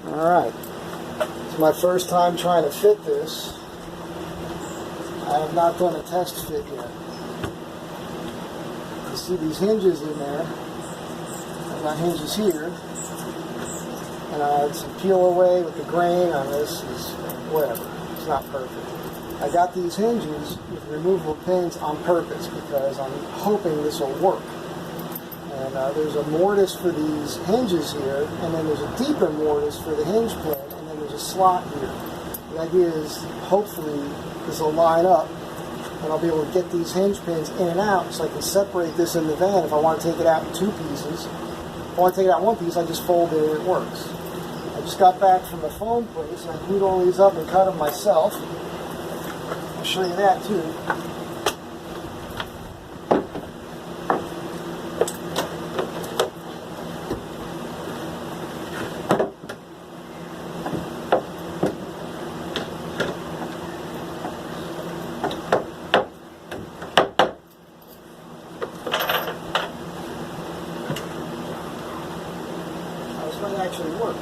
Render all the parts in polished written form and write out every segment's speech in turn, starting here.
Alright, it's my first time trying to fit this. I have not done a test fit yet. You see these hinges in there. I've got hinges here. And I had some peel away with the grain on this. Is whatever. It's not perfect. I got these hinges with removable pins on purpose because I'm hoping this will work. And there's a mortise for these hinges here, and then there's a deeper mortise for the hinge pin, and then there's a slot here. The idea is hopefully this will line up, and I'll be able to get these hinge pins in and out so I can separate this in the van if I want to take it out in 2 pieces. If I want to take it out in 1 piece, I just fold it and it works. I just got back from the foam place, and I glued all these up and cut them myself. I'll show you that too. Actually work.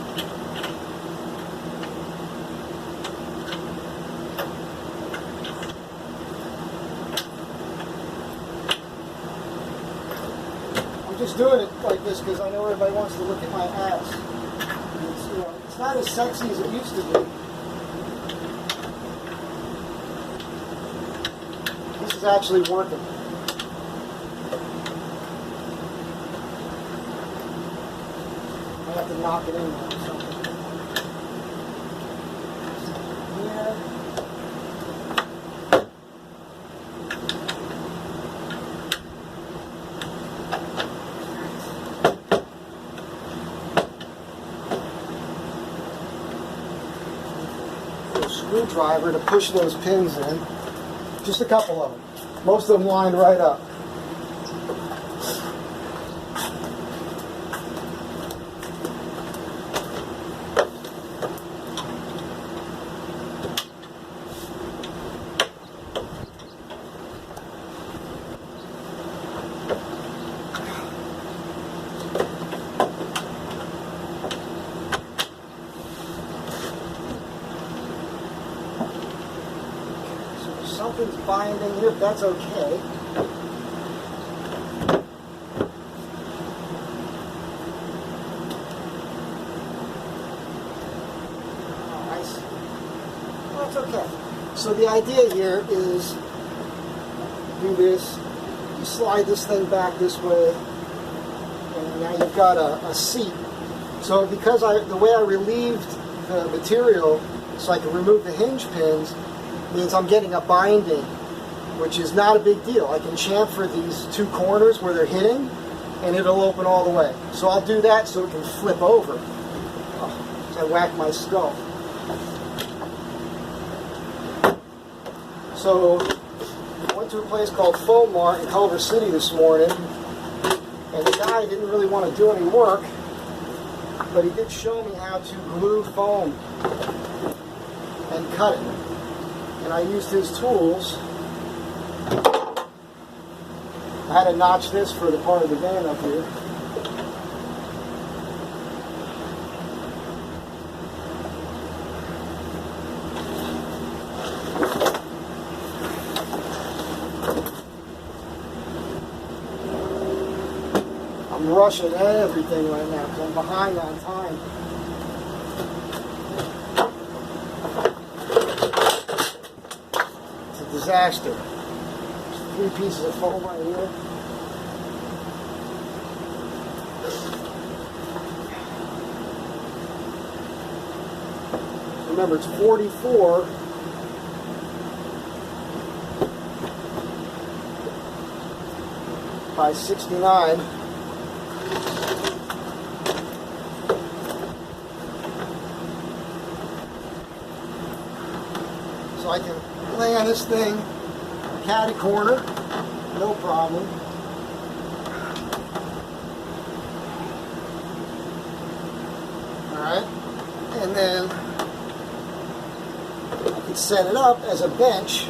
I'm just doing it like this because I know everybody wants to look at my ass. It's, it's not as sexy as it used to be. This is actually working. I have to knock it in or something. Here. A screwdriver to push those pins in. Just a couple of them. Most of them lined right up. Something's binding here, but that's okay. Oh, I see. Well, that's okay. So the idea here is do this, you slide this thing back this way, and now you've got a seat. So because the way I relieved the material so I can remove the hinge pins, means I'm getting a binding, which is not a big deal. I can chamfer these 2 corners where they're hitting, and it'll open all the way. So I'll do that so it can flip over. Oh, so I whack my skull. So I went to a place called Foam Mart in Culver City this morning, and the guy didn't really want to do any work, but he did show me how to glue foam and cut it. And I used his tools. I had to notch this for the part of the van up here. I'm rushing everything right now because I'm behind on time. Disaster. There's 3 pieces of foam right here. Remember, it's 44 by 69. So I can lay on this thing, catty corner, no problem. Alright, and then I can set it up as a bench.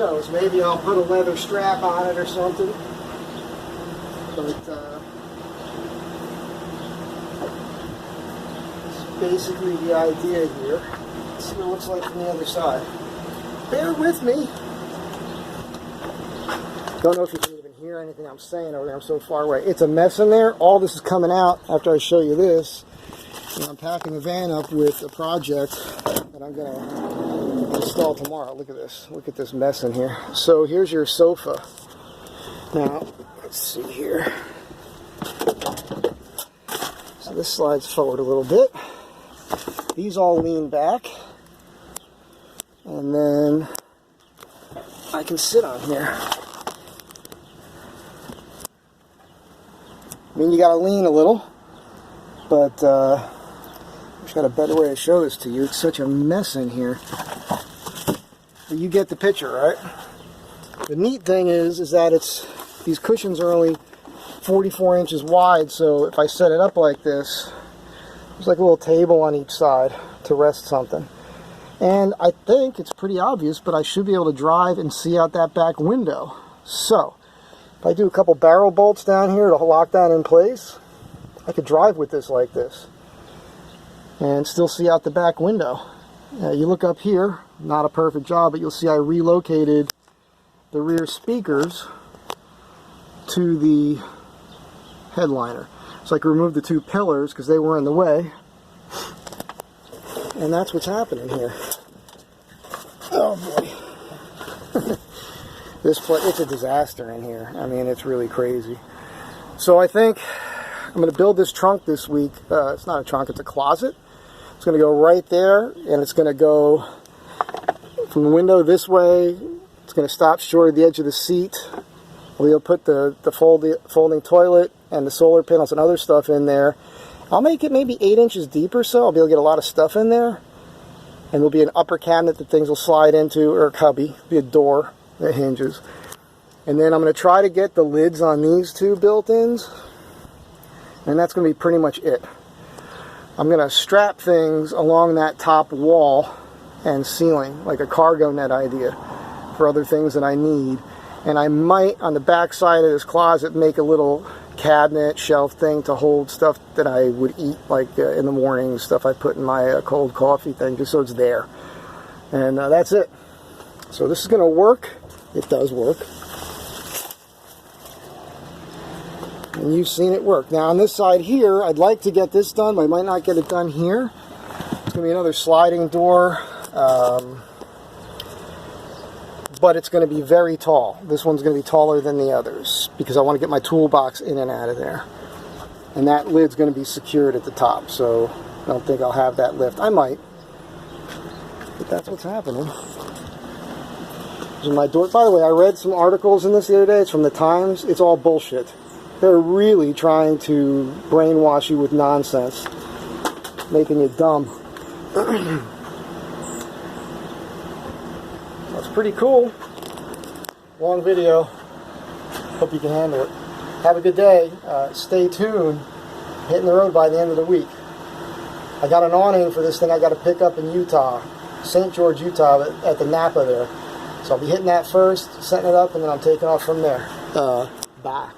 knows? Maybe I'll put a leather strap on it or something. But it's basically the idea here. Let's see what it looks like from the other side. Bear with me. Don't know if you can even hear anything I'm saying over there. I'm so far away. It's a mess in there. All this is coming out after I show you this. And I'm packing the van up with a project that I'm going to install tomorrow. Look at this. Look at this mess in here. So here's your sofa. Now, let's see here. So this slides forward a little bit. These all lean back. And then I can sit on here. I mean, you got to lean a little, but I wish I had a better way to show this to you. It's such a mess in here. But you get the picture, right? The neat thing is that these cushions are only 44 inches wide, so if I set it up like this, there's like a little table on each side to rest something. And I think it's pretty obvious, but I should be able to drive and see out that back window. So, if I do a couple barrel bolts down here to lock that in place, I could drive with this like this and still see out the back window. You look up here, not a perfect job, but you'll see I relocated the rear speakers to the headliner. So I could remove the two pillars because they were in the way. And that's what's happening here. Oh boy. This place, it's a disaster in here. I mean, it's really crazy. So I think I'm going to build this trunk this week. It's not a trunk, it's a closet. It's going to go right there, and it's going to go from the window this way. It's going to stop short of the edge of the seat. We'll put the folding toilet and the solar panels and other stuff in there. I'll make it maybe 8 inches deep or so. I'll be able to get a lot of stuff in there. And there'll be an upper cabinet that things will slide into, or a cubby. There'll be a door that hinges. And then I'm going to try to get the lids on these two built-ins. And that's going to be pretty much it. I'm going to strap things along that top wall and ceiling, like a cargo net idea, for other things that I need. And I might, on the back side of this closet, make a little cabinet shelf thing to hold stuff that I would eat, like in the morning, stuff I put in my cold coffee thing, just so it's there. And that's it. So this is going to work. It does work. And you've seen it work. Now on this side here, I'd like to get this done, but I might not get it done here. It's going to be another sliding door. But it's going to be very tall. This one's going to be taller than the others because I want to get my toolbox in and out of there. And that lid's going to be secured at the top, so I don't think I'll have that lift. I might, but that's what's happening. This is my door. By the way, I read some articles in this the other day. It's from the Times. It's all bullshit. They're really trying to brainwash you with nonsense, making you dumb. That's pretty cool. Long video. Hope you can handle it. Have a good day. Stay tuned. Hitting the road by the end of the week. I got an awning for this thing I got to pick up in Utah. St. George, Utah, at the Napa there. So I'll be hitting that first, setting it up, and then I'm taking off from there. Bye.